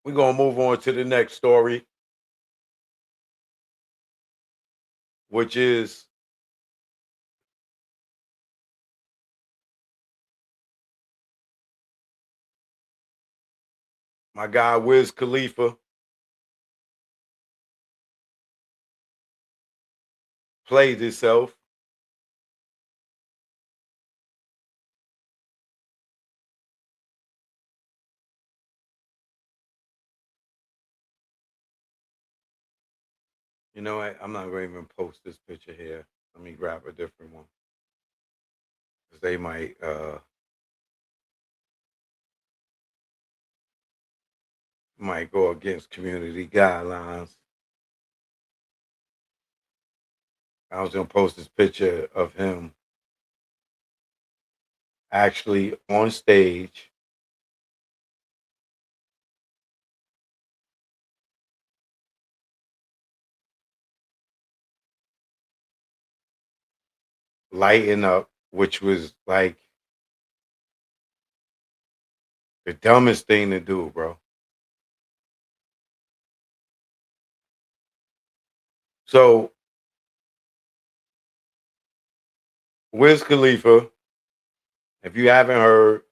We're gonna move on to the next story, which is my guy Wiz Khalifa played himself. You know what? I'm not gonna even post this picture here. Let me grab a different one because they might go against community guidelines. I was gonna post this picture of him actually on stage lighting up, which was like the dumbest thing to do, bro. So Wiz Khalifa, if you haven't heard,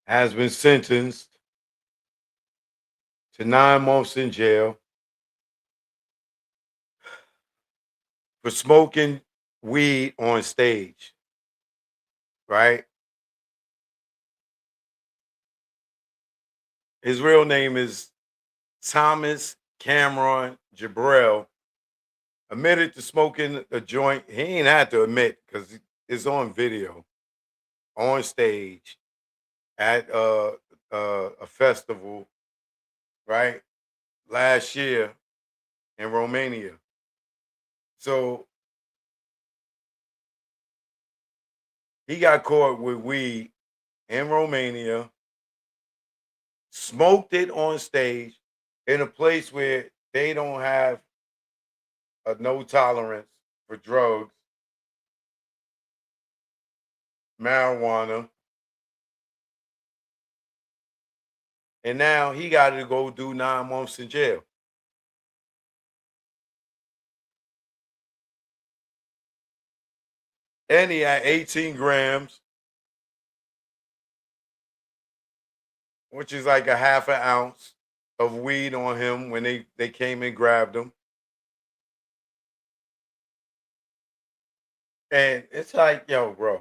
has been sentenced to 9 months in jail for smoking weed on stage, right? His real name is Thomas Cameron Jabril. Admitted to smoking a joint. He ain't had to admit because it's on video on stage at a festival, right? Last year in Romania. So he got caught with weed in Romania, smoked it on stage in a place where they don't have a no tolerance for drugs, marijuana, and now he got to go do 9 months in jail. And he had 18 grams, which is like a half an ounce of weed on him when they came and grabbed him. And it's like, yo, bro,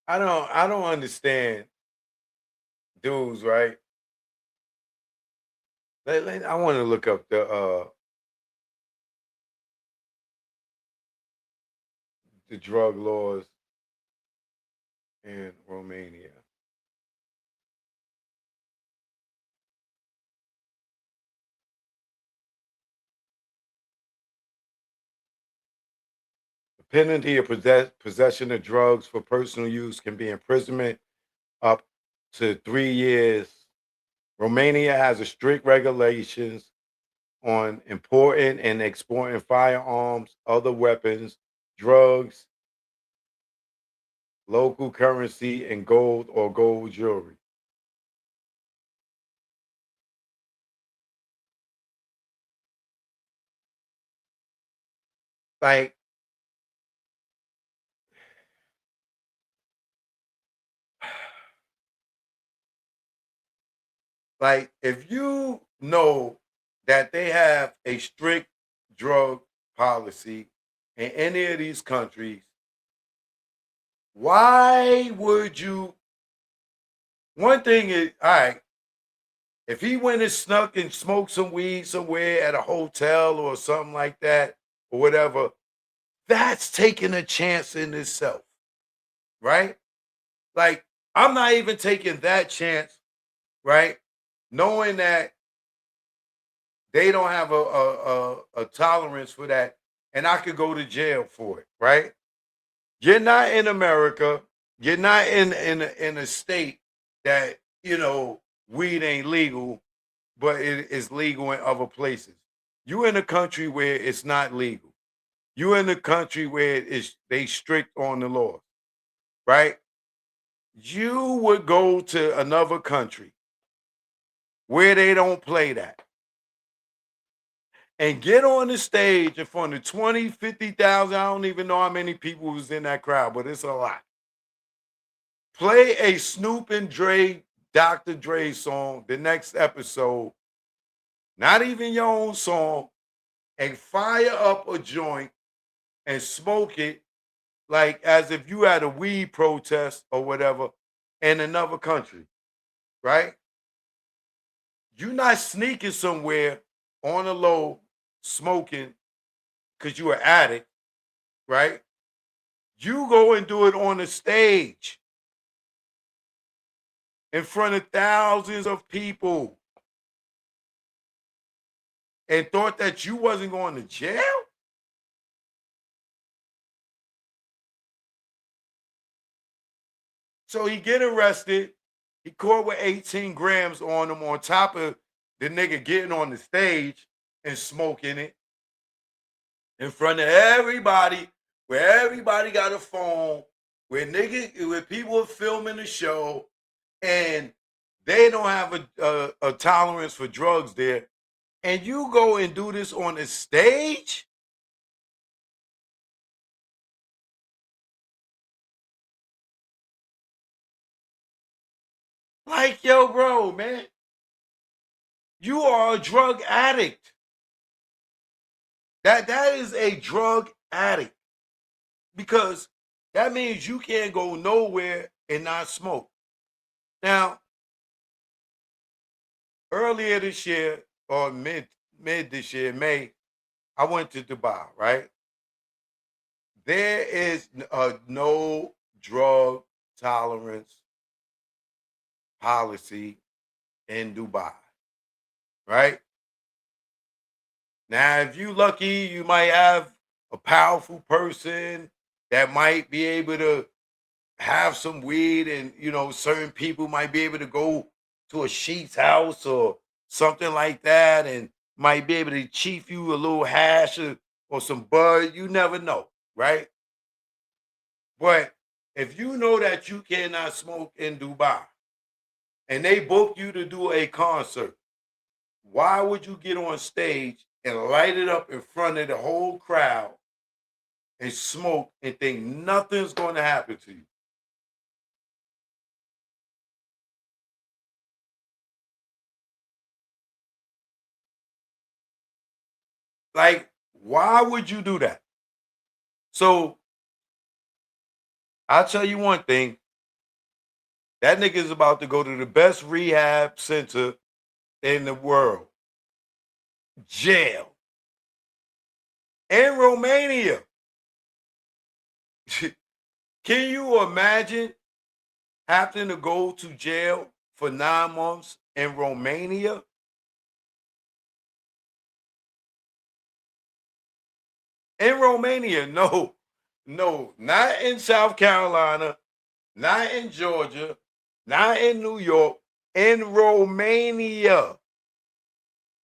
I don't understand dudes, right? I want to look up the drug laws in Romania. The penalty of possession of drugs for personal use can be imprisonment up to 3 years. Romania has a strict regulations on importing and exporting firearms, other weapons, drugs, local currency, and gold or gold jewelry. Like, like if you know that they have a strict drug policy in any of these countries, why would you? One thing is, all right, if he went and snuck and smoked some weed somewhere at a hotel or something like that, or whatever, that's taking a chance in itself, right? Like, I'm not even taking that chance, right? Knowing that they don't have a tolerance for that, and I could go to jail for it, right? You're not in America. You're not in a state that weed ain't legal, but it is legal in other places. You in a country where it's not legal. You in a country where it's they strict on the law, right? You would go to another country where they don't play that and get on the stage in front of 20, 50,000. I don't even know how many people was in that crowd, but it's a lot. Play a Snoop and Dre, Dr. Dre song the next episode, not even your own song, and fire up a joint and smoke it like as if you had a weed protest or whatever in another country, right? You're not sneaking somewhere on a low smoking because you are addict, right? You go and do it on the stage in front of thousands of people and thought that you wasn't going to jail? So he get arrested. He caught with 18 grams on him on top of the nigga getting on the stage and smoking it in front of everybody, where everybody got a phone, where people are filming the show, and they don't have a tolerance for drugs there. And you go and do this on the stage? Like, yo, bro, man, you are a drug addict. That is a drug addict because that means you can't go nowhere and not smoke. Now, earlier this year or mid this year, May, I went to Dubai, right? There is no drug tolerance policy in Dubai, right? Now, if you lucky, you might have a powerful person that might be able to have some weed, and certain people might be able to go to a sheik's house or something like that, and might be able to chief you a little hash or some bud. You never know, right? But if you know that you cannot smoke in Dubai and they book you to do a concert, why would you get on stage and light it up in front of the whole crowd and smoke and think nothing's going to happen to you? Like, why would you do that? So I'll tell you one thing. That nigga is about to go to the best rehab center in the world. Jail. In Romania. Can you imagine having to go to jail for 9 months in Romania? In Romania, no, no, not in South Carolina, not in Georgia, not in New York, in Romania.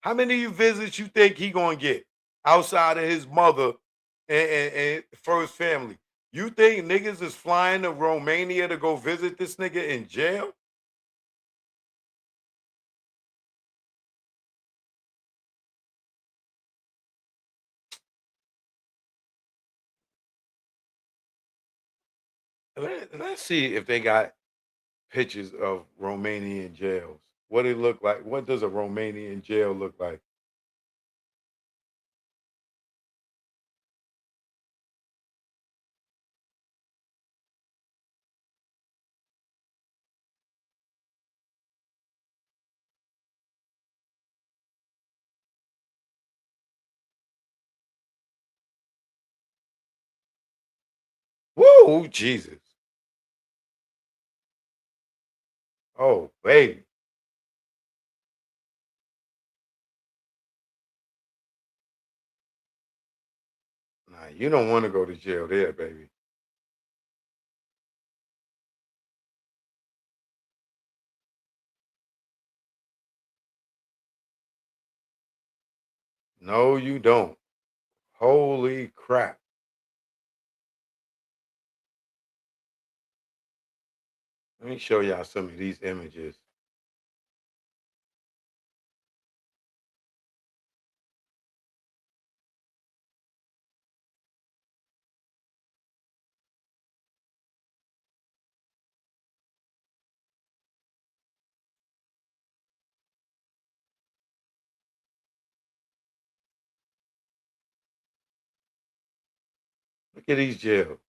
How many visits you think he gonna get outside of his mother and first family? You think niggas is flying to Romania to go visit this nigga in jail? Let's see if they got pictures of Romanian jails. What it look like? What does a Romanian jail look like? Woo, Jesus. Oh, baby. You don't want to go to jail there, baby. No, you don't. Holy crap. Let me show y'all some of these images. Look at these jails.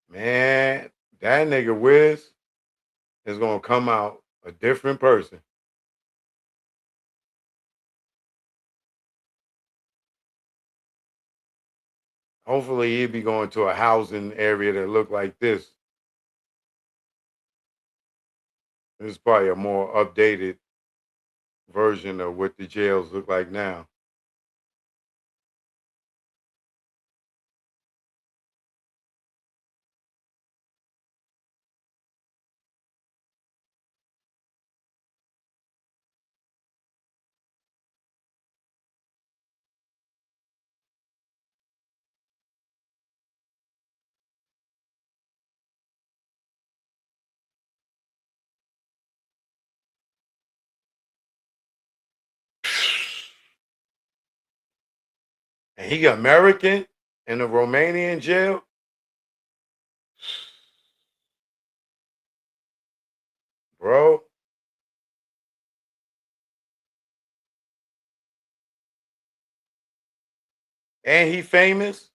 Man, that nigga Wiz is gonna come out a different person. Hopefully he'll be going to a housing area that look like this. This is probably a more updated version of what the jails look like now. And he American in a Romanian jail. Bro. And he famous.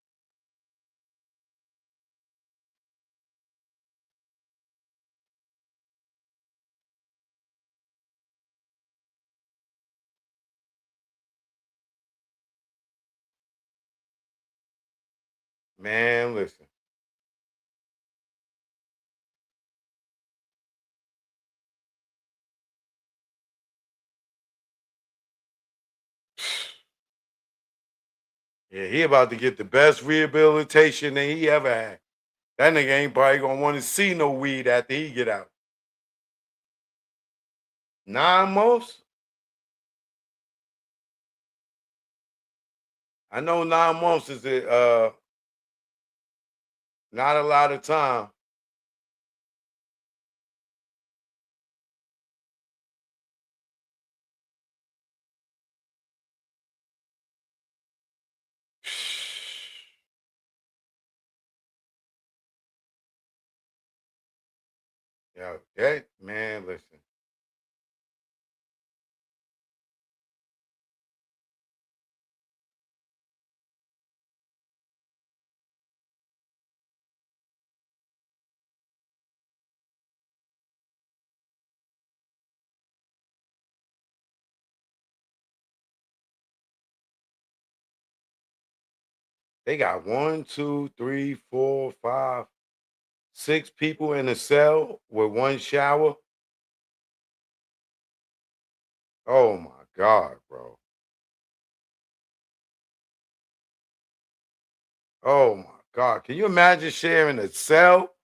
Man, listen. Yeah, he about to get the best rehabilitation that he ever had. That nigga ain't probably gonna want to see no weed after he get out. 9 months? I know 9 months is not a lot of time. Yo, that man, listen. They got one, two, three, four, five, 6 people in a cell with one shower. Oh my God, bro. Oh my God. Can you imagine sharing a cell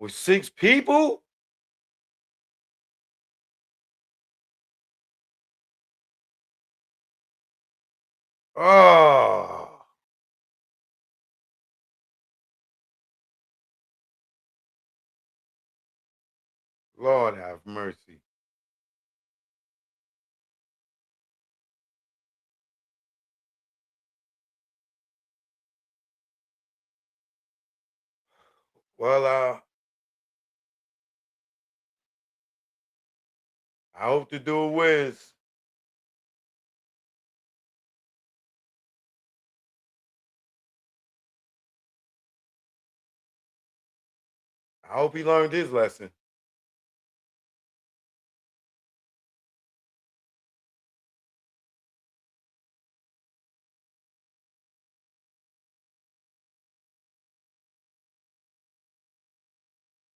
with 6 people? Oh, Lord have mercy. Well, I hope to do it with. I hope he learned his lesson.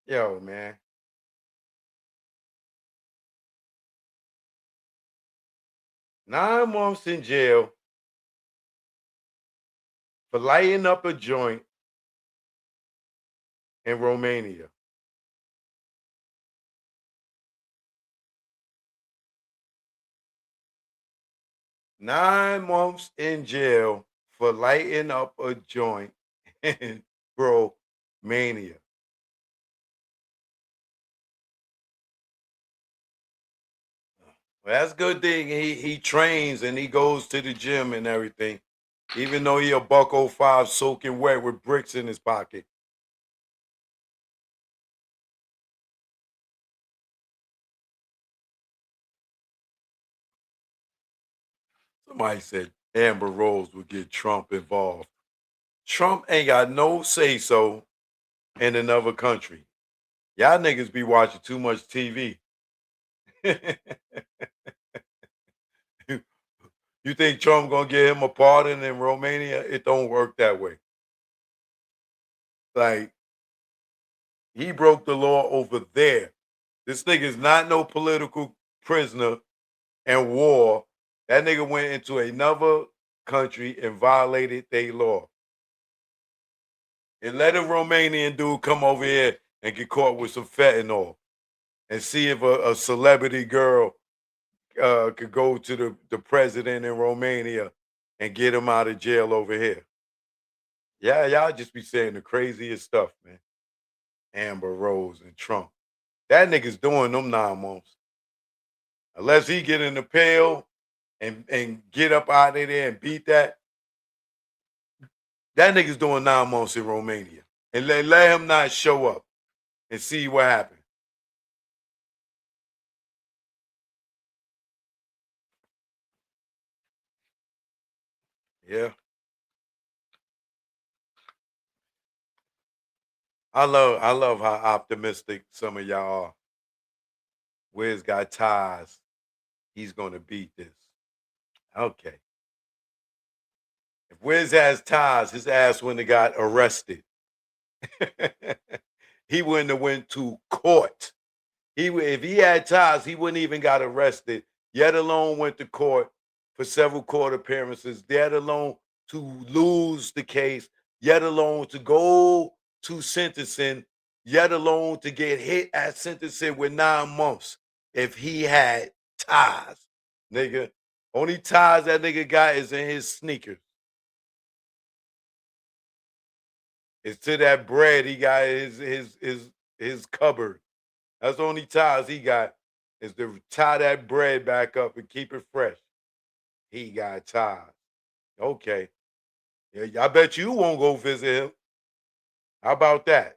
Yo, man. 9 months in jail for lighting up a joint in Romania. 9 months in jail for lighting up a joint in Romania. Well, that's a good thing. He trains and he goes to the gym and everything, even though he a buck 05 soaking wet with bricks in his pocket. Somebody said Amber Rose would get Trump involved. Trump ain't got no say so in another country. Y'all niggas be watching too much TV. You think Trump gonna give him a pardon in Romania? It don't work that way. Like he broke the law over there. This nigga is not no political prisoner and war. That nigga went into another country and violated their law. And let a Romanian dude come over here and get caught with some fentanyl and see if a celebrity girl could go to the president in Romania and get him out of jail over here. Yeah, y'all just be saying the craziest stuff, man. Amber Rose and Trump. That nigga's doing them 9 months. Unless he get in the pail and get up out of there and beat that, that nigga's doing 9 months in Romania. And let him not show up and see what happens. Yeah. I love how optimistic some of y'all are. Wiz got ties. He's gonna beat this. Okay. If Wiz has ties, his ass wouldn't have got arrested. He wouldn't have went to court. If he had ties, he wouldn't even got arrested, yet alone went to court for several court appearances, yet alone to lose the case, yet alone to go to sentencing, yet alone to get hit at sentencing with 9 months if he had ties. Nigga. Only ties that nigga got is in his sneakers. It's to that bread he got in his cupboard. That's the only ties he got is to tie that bread back up and keep it fresh. He got ties. Okay. Yeah, I bet you won't go visit him. How about that?